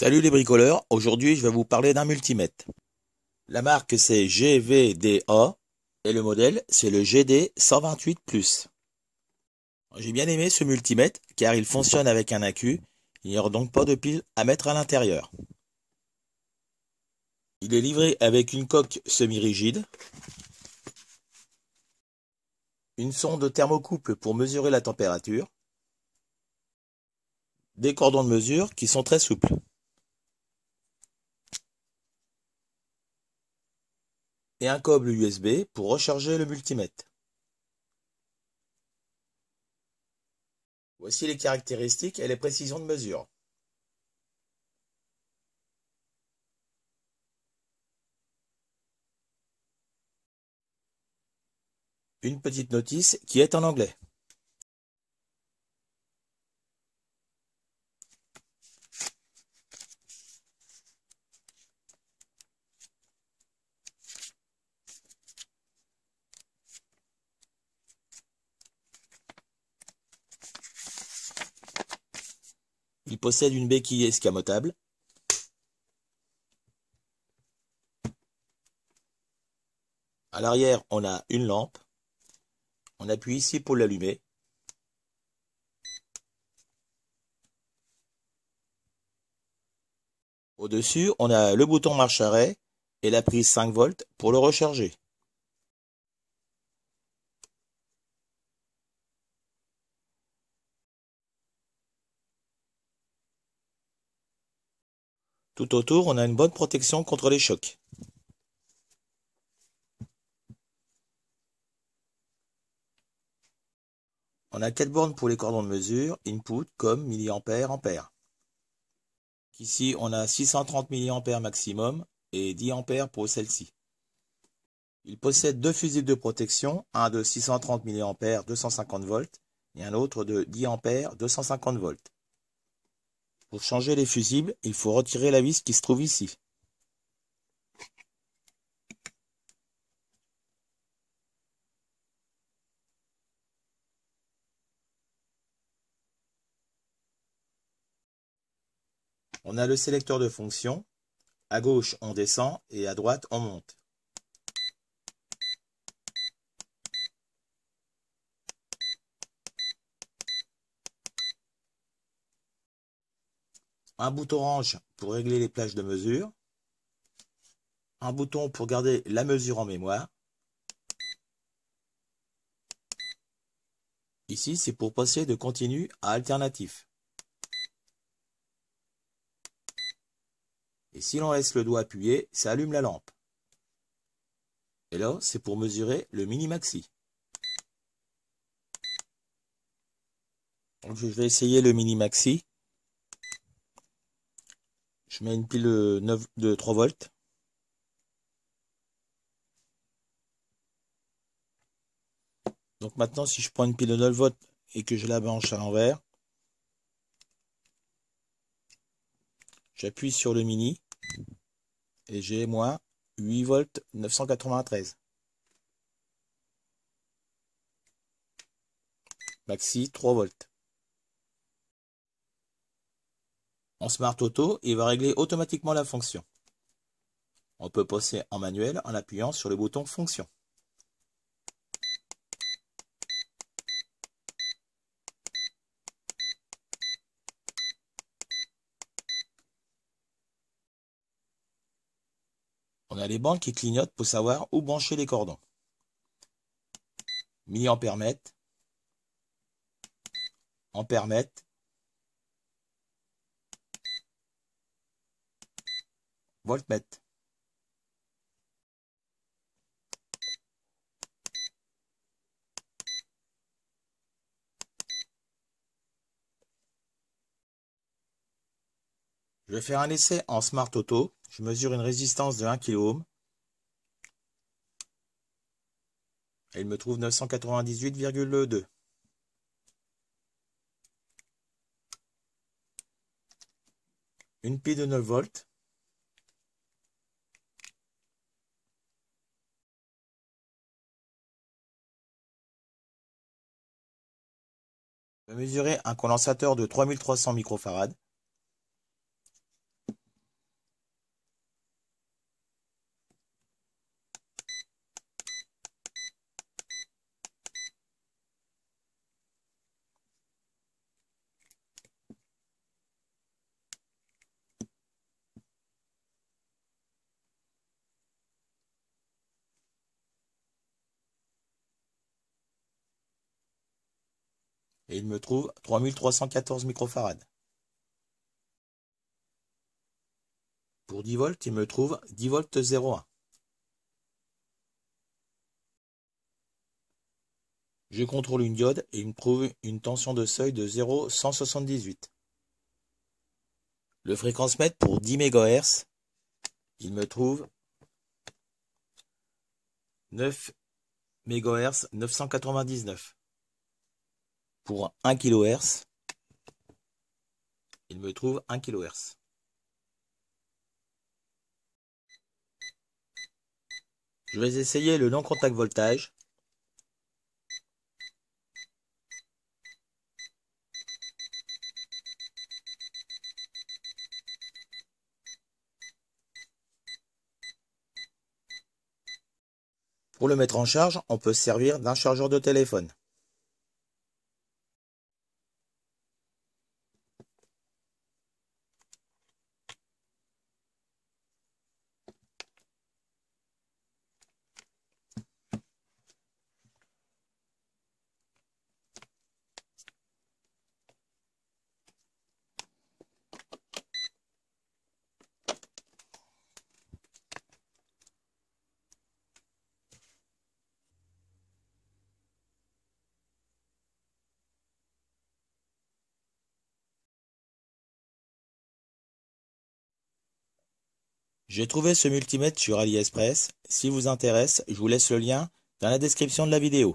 Salut les bricoleurs, aujourd'hui je vais vous parler d'un multimètre. La marque c'est GVDA et le modèle c'est le GD 128+. J'ai bien aimé ce multimètre car il fonctionne avec un accu, il n'y aura donc pas de pile à mettre à l'intérieur. Il est livré avec une coque semi-rigide, une sonde thermocouple pour mesurer la température, des cordons de mesure qui sont très souples. Et un câble USB pour recharger le multimètre. Voici les caractéristiques et les précisions de mesure. Une petite notice qui est en anglais. Il possède une béquille escamotable. À l'arrière, on a une lampe. On appuie ici pour l'allumer. Au-dessus, on a le bouton marche-arrêt et la prise 5 volts pour le recharger. Tout autour, on a une bonne protection contre les chocs. On a 4 bornes pour les cordons de mesure, input comme milliampères, ampères. Ici, on a 630 mA maximum et 10 ampères pour celle-ci. Il possède deux fusibles de protection, un de 630 mA 250 volts et un autre de 10 ampères 250 volts. Pour changer les fusibles, il faut retirer la vis qui se trouve ici. On a le sélecteur de fonction. À gauche, on descend et à droite, on monte. Un bouton orange pour régler les plages de mesure. Un bouton pour garder la mesure en mémoire. Ici, c'est pour passer de continu à alternatif. Et si l'on laisse le doigt appuyé, ça allume la lampe. Et là, c'est pour mesurer le mini-maxi. Donc, je vais essayer le mini-maxi. Je mets une pile de 3 volts. Donc maintenant, si je prends une pile de 9 volts et que je la branche à l'envers, j'appuie sur le mini et j'ai moi 8 volts 993. Maxi 3 volts. En Smart Auto, il va régler automatiquement la fonction. On peut passer en manuel en appuyant sur le bouton fonction. On a les bandes qui clignotent pour savoir où brancher les cordons. Milliampères-mètre, ampères-mètre, voltmètre. Je vais faire un essai en Smart Auto. Je mesure une résistance de 1 kΩ. Et il me trouve 998,2. Une pile de 9 volts. Je vais mesurer un condensateur de 3300 microfarad. et il me trouve 3314 microfarad. Pour 10 volts, il me trouve 10 volts 0,1. Je contrôle une diode et il me trouve une tension de seuil de 0,178. Le fréquence-mètre pour 10 MHz, il me trouve 9 MHz 999. Pour 1 kHz, il me trouve 1 kHz. Je vais essayer le non-contact voltage. Pour le mettre en charge, on peut se servir d'un chargeur de téléphone. J'ai trouvé ce multimètre sur AliExpress. Si vous intéresse, je vous laisse le lien dans la description de la vidéo.